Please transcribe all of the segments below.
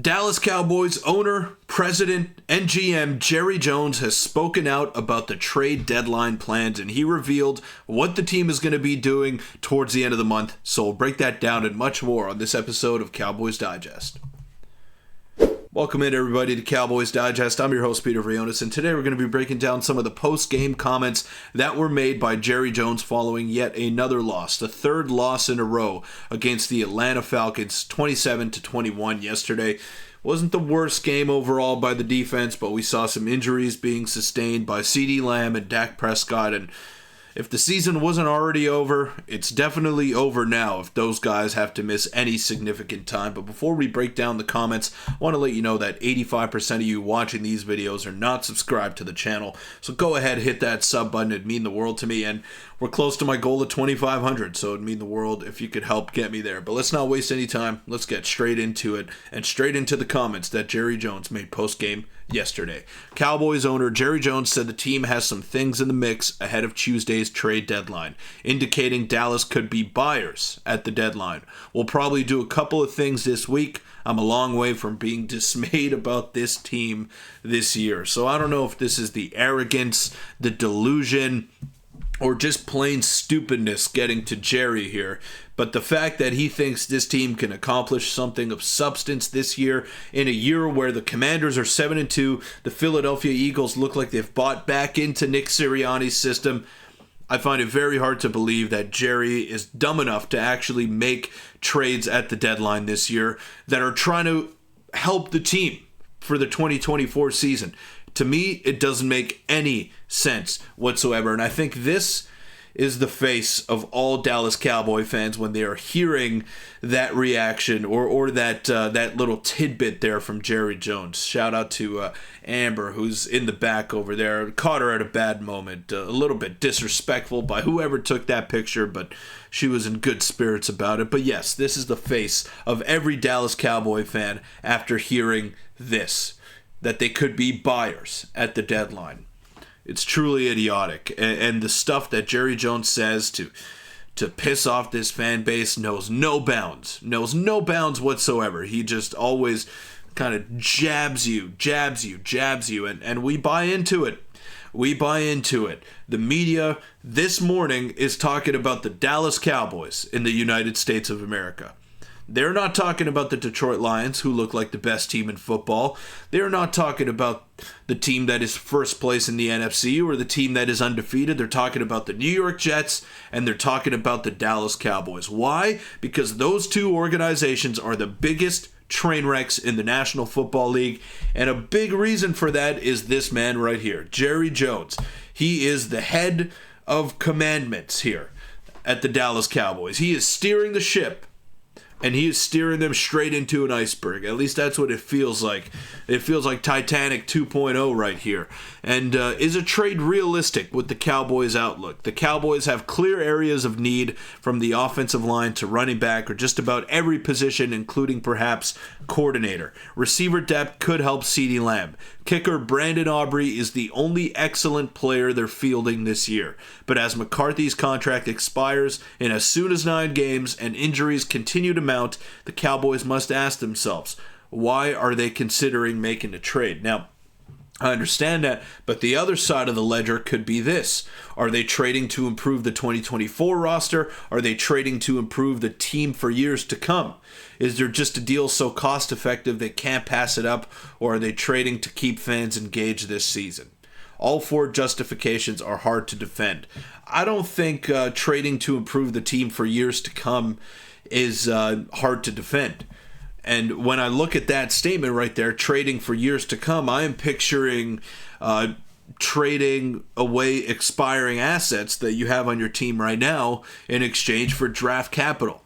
Dallas Cowboys owner, president, and GM Jerry Jones has spoken out about the trade deadline plans, and he revealed what the team is going to be doing towards the end of the month. So we'll break that down and much more on this episode of Cowboys Digest. Welcome in, everybody, to Cowboys Digest. I'm your host, Peter Vryonis, and today we're going to be breaking down some of the post-game comments that were made by Jerry Jones following yet another loss, the third loss in a row against the Atlanta Falcons, 27-21 yesterday. Wasn't the worst game overall by the defense, but we saw some injuries being sustained by CeeDee Lamb and Dak Prescott, and if the season wasn't already over, it's definitely over now if those guys have to miss any significant time. But before we break down the comments, I want to let you know that 85% of you watching these videos are not subscribed to the channel. So go ahead, hit that sub button. It'd mean the world to me. And we're close to my goal of 2,500, so it'd mean the world if you could help get me there. But let's not waste any time. Let's get straight into it and straight into the comments that Jerry Jones made post-game yesterday. Cowboys owner Jerry Jones said the team has some things in the mix ahead of Tuesday's trade deadline, indicating Dallas could be buyers at the deadline. We'll probably do a couple of things this week. I'm a long way from being dismayed about this team this year. So I don't know if this is the arrogance, the delusion, or just plain stupidness getting to Jerry here. But the fact that he thinks this team can accomplish something of substance this year, in a year where the Commanders are 7-2, the Philadelphia Eagles look like they've bought back into Nick Sirianni's system, I find it very hard to believe that Jerry is dumb enough to actually make trades at the deadline this year that are trying to help the team for the 2024 season. To me, it doesn't make any sense whatsoever. And I think this is the face of all Dallas Cowboy fans when they are hearing that reaction or that little tidbit there from Jerry Jones. Shout out to Amber, who's in the back over there. Caught her at a bad moment. A little bit disrespectful by whoever took that picture, but she was in good spirits about it. But yes, this is the face of every Dallas Cowboy fan after hearing this, that they could be buyers at the deadline. It's truly idiotic. And the stuff that Jerry Jones says to piss off this fan base knows no bounds. Knows no bounds whatsoever. He just always kind of jabs you. And we buy into it. We buy into it. The media this morning is talking about the Dallas Cowboys in the United States of America. They're not talking about the Detroit Lions, who look like the best team in football. They're not talking about the team that is first place in the NFC or the team that is undefeated. They're talking about the New York Jets, and they're talking about the Dallas Cowboys. Why? Because those two organizations are the biggest train wrecks in the National Football League, and a big reason for that is this man right here, Jerry Jones. He is the head of commandments here at the Dallas Cowboys. He is steering the ship, and he is steering them straight into an iceberg. At least that's what it feels like. It feels like Titanic 2.0 right here. And is a trade realistic with the Cowboys Outlook? The Cowboys have clear areas of need from the offensive line to running back or just about every position, including perhaps coordinator. Receiver depth could help CeeDee Lamb. Kicker Brandon Aubrey is the only excellent player they're fielding this year. But as McCarthy's contract expires in as soon as 9 games and injuries continue to mount, the Cowboys must ask themselves, why are they considering making a trade? Now, I understand that, but the other side of the ledger could be this. Are they trading to improve the 2024 roster? Are they trading to improve the team for years to come? Is there just a deal so cost effective they can't pass it up? Or are they trading to keep fans engaged this season? All 4 justifications are hard to defend. I don't think trading to improve the team for years to come is hard to defend. And when I look at that statement right there, trading for years to come, I am picturing trading away expiring assets that you have on your team right now in exchange for draft capital.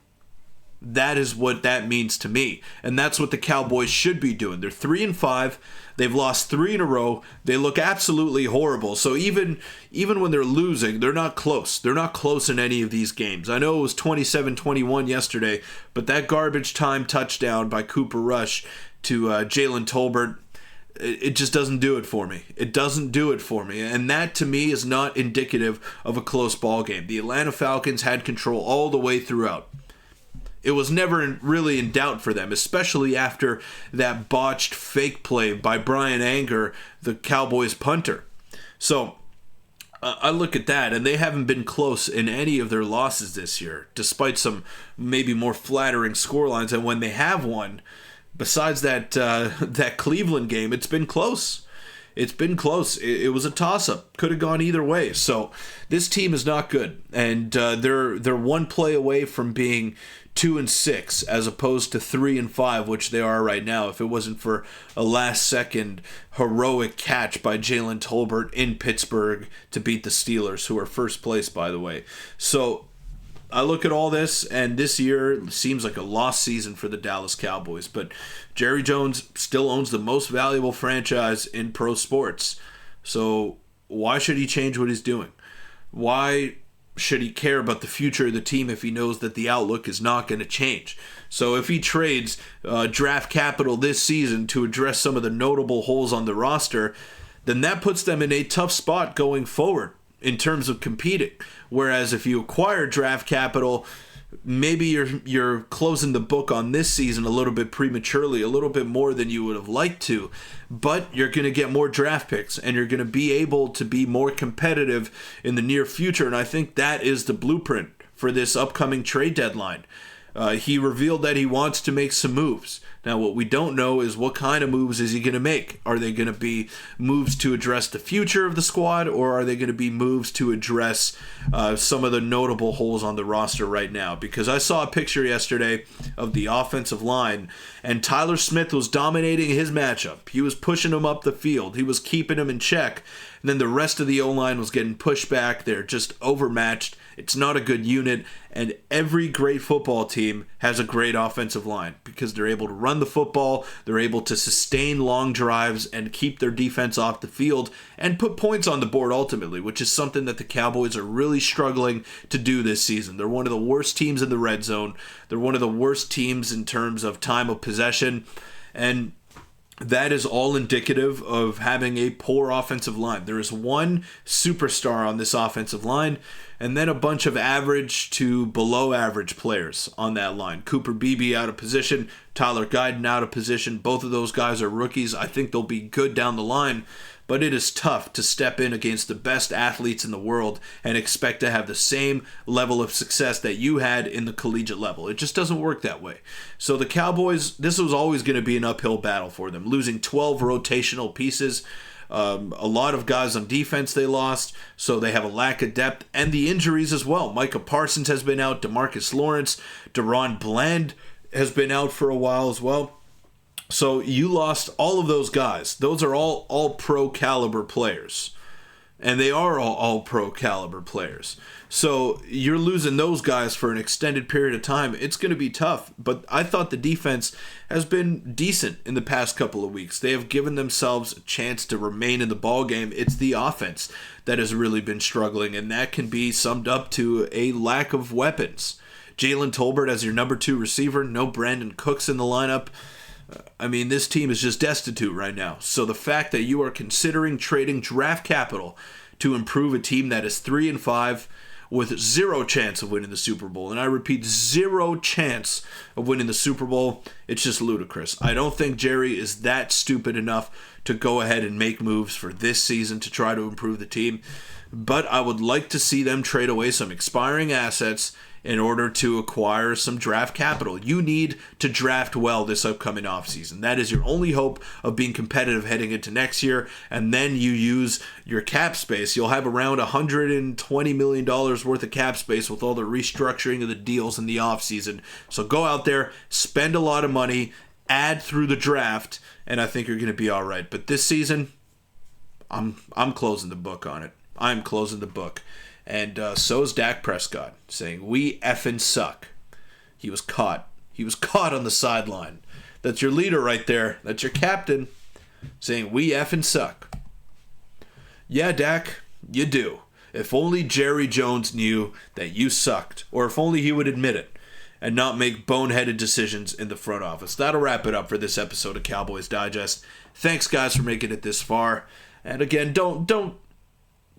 That is what that means to me. And that's what the Cowboys should be doing. They're 3-5. They've lost 3 in a row. They look absolutely horrible. So even when they're losing, they're not close. They're not close in any of these games. I know it was 27-21 yesterday, but that garbage time touchdown by Cooper Rush to Jalen Tolbert, it just doesn't do it for me. It doesn't do it for me. And that, to me, is not indicative of a close ball game. The Atlanta Falcons had control all the way throughout. It was never really in doubt for them, especially after that botched fake play by Brian Anger, the Cowboys punter. So I look at that, and they haven't been close in any of their losses this year, despite some maybe more flattering scorelines. And when they have won, besides that Cleveland game, it's been close. It's been close. It was a toss-up. Could have gone either way. So this team is not good, and they're one play away from being 2-6 as opposed to 3-5, which they are right now. If it wasn't for a last-second heroic catch by Jalen Tolbert in Pittsburgh to beat the Steelers, who are first place, by the way. So I look at all this, and this year seems like a lost season for the Dallas Cowboys. But Jerry Jones still owns the most valuable franchise in pro sports. So why should he change what he's doing? Why should he care about the future of the team if he knows that the outlook is not going to change? So if he trades draft capital this season to address some of the notable holes on the roster, then that puts them in a tough spot going forward in terms of competing. Whereas if you acquire draft capital, maybe you're closing the book on this season a little bit prematurely, a little bit more than you would have liked to, but you're going to get more draft picks and you're going to be able to be more competitive in the near future. And I think that is the blueprint for this upcoming trade deadline. He revealed that he wants to make some moves. Now, what we don't know is what kind of moves is he going to make. Are they going to be moves to address the future of the squad, or are they going to be moves to address some of the notable holes on the roster right now? Because I saw a picture yesterday of the offensive line, and Tyler Smith was dominating his matchup. He was pushing him up the field. He was keeping him in check. And then the rest of the O-line was getting pushed back. They're just overmatched. It's not a good unit. And every great football team has a great offensive line because they're able to run the football, they're able to sustain long drives and keep their defense off the field and put points on the board ultimately, which is something that the Cowboys are really struggling to do this season. They're one of the worst teams in the red zone. They're one of the worst teams in terms of time of possession. And that is all indicative of having a poor offensive line. There is one superstar on this offensive line, and then a bunch of average to below average players on that line. Cooper Beebe out of position, Tyler Guyton out of position. Both of those guys are rookies. I think they'll be good down the line, but it is tough to step in against the best athletes in the world and expect to have the same level of success that you had in the collegiate level. It just doesn't work that way. So the Cowboys, this was always going to be an uphill battle for them, losing 12 rotational pieces. A lot of guys on defense they lost, so they have a lack of depth, and the injuries as well. Micah Parsons has been out, DeMarcus Lawrence, Deron Bland has been out for a while as well. So you lost all of those guys. Those are all pro caliber players. And they are all pro caliber players. So you're losing those guys for an extended period of time. It's going to be tough. But I thought the defense has been decent in the past couple of weeks. They have given themselves a chance to remain in the ballgame. It's the offense that has really been struggling. And that can be summed up to a lack of weapons. Jalen Tolbert as your number 2 receiver. No Brandon Cooks in the lineup. I mean, this team is just destitute right now. So the fact that you are considering trading draft capital to improve a team that is 3-5 with zero chance of winning the Super Bowl, and I repeat, zero chance of winning the Super Bowl, it's just ludicrous. I don't think Jerry is that stupid enough to go ahead and make moves for this season to try to improve the team. But I would like to see them trade away some expiring assets in order to acquire some draft capital. You need to draft well this upcoming offseason. That is your only hope of being competitive heading into next year, and then you use your cap space. You'll have around $120 million worth of cap space with all the restructuring of the deals in the offseason. So go out there, spend a lot of money, add through the draft, and I think you're going to be all right. But this season, I'm closing the book on it. I'm closing the book. And so is Dak Prescott, saying, "We effing suck." He was caught. He was caught on the sideline. That's your leader right there. That's your captain, saying, "We effing suck." Yeah, Dak, you do. If only Jerry Jones knew that you sucked, or if only he would admit it and not make boneheaded decisions in the front office. That'll wrap it up for this episode of Cowboys Digest. Thanks, guys, for making it this far. And again, don't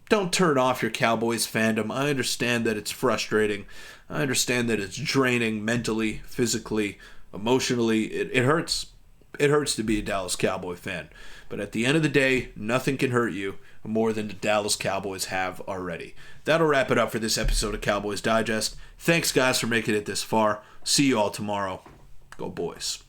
don't turn off your Cowboys fandom. I understand that it's frustrating. I understand that it's draining mentally, physically, emotionally. It hurts. It hurts to be a Dallas Cowboy fan. But at the end of the day, nothing can hurt you more than the Dallas Cowboys have already. That'll wrap it up for this episode of Cowboys Digest. Thanks, guys, for making it this far. See you all tomorrow. Go Boys.